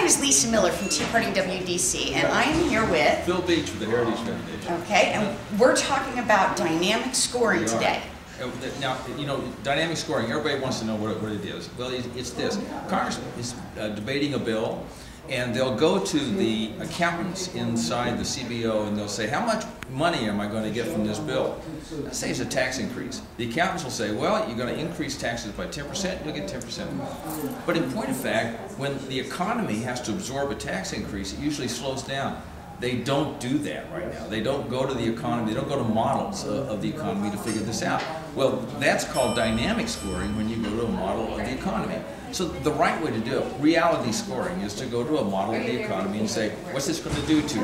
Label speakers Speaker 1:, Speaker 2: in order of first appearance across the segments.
Speaker 1: is Lisa Miller from Party WDC, and I am here with
Speaker 2: Phil Beach with the Heritage Foundation.
Speaker 1: Okay, and we're talking about dynamic scoring today.
Speaker 2: Now, you know, dynamic scoring, everybody wants to know what it is. Well, it's this. Congress is debating a bill, and they'll go to the accountants inside the CBO and they'll say, how much money am I going to get from this bill? Let's say it's a tax increase. The accountants will say, well, you're going to increase taxes by 10%, you'll get 10% more. But in point of fact, when the economy has to absorb a tax increase, it usually slows down. They don't do that right now. They don't go to the economy, they don't go to models of the economy to figure this out. Well, that's called dynamic scoring when you go to a model of the economy. So the right way to do it, reality scoring, is to go to a model of the economy and say, what's this going to do to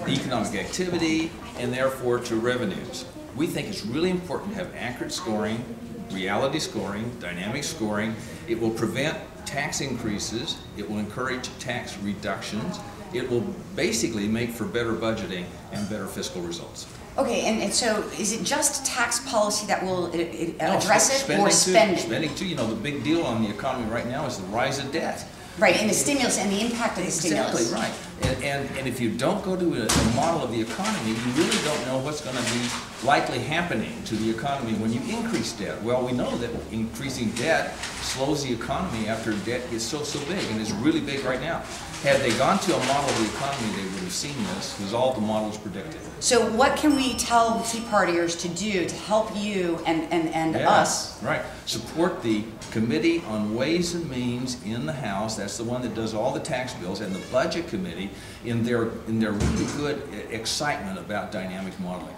Speaker 2: economic activity and therefore to revenues? We think it's really important to have accurate scoring, reality scoring, dynamic scoring. It will prevent tax increases, it will encourage tax reductions, it will basically make for better budgeting and better fiscal results.
Speaker 1: Okay, and so is it just tax policy that will address it, or spending?
Speaker 2: Spending too. You know, the big deal on the economy right now is the rise of debt.
Speaker 1: Right, and the stimulus and the impact of the stimulus.
Speaker 2: Exactly right. And if you don't go to a model of the economy, you really don't know what's going to be likely happening to the economy when you increase debt. Well, we know that increasing debt slows the economy after debt gets so big, and it's really big right now. Had they gone to a model of the economy, they would have seen this, because all the models predicted.
Speaker 1: So what can we tell the Tea Partiers to do to help you and us?
Speaker 2: Right. Support the Committee on Ways and Means in the House. That's the one that does all the tax bills, and the Budget Committee in their really good excitement about dynamic modeling.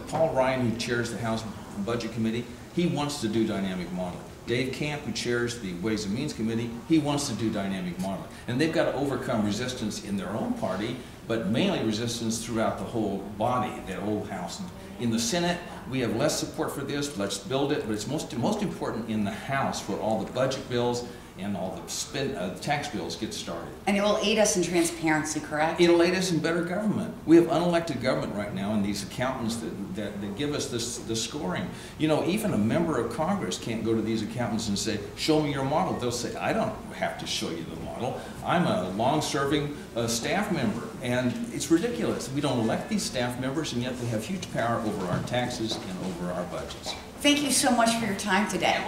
Speaker 2: Paul Ryan, who chairs the House Budget Committee, he wants to do dynamic modeling. Dave Camp, who chairs the Ways and Means Committee, he wants to do dynamic modeling. And they've got to overcome resistance in their own party, but mainly resistance throughout the whole body, that whole House. In the Senate, we have less support for this. Let's build it, but it's most important in the House for all the budget bills and all the tax bills get started.
Speaker 1: And it will aid us in transparency, correct?
Speaker 2: It'll aid us in better government. We have unelected government right now, and these accountants that give us this scoring. You know, even a member of Congress can't go to these accountants and say, show me your model. They'll say, I don't have to show you the model. I'm a long-serving staff member, and it's ridiculous. We don't elect these staff members, and yet they have huge power over our taxes and over our budgets.
Speaker 1: Thank you so much for your time today.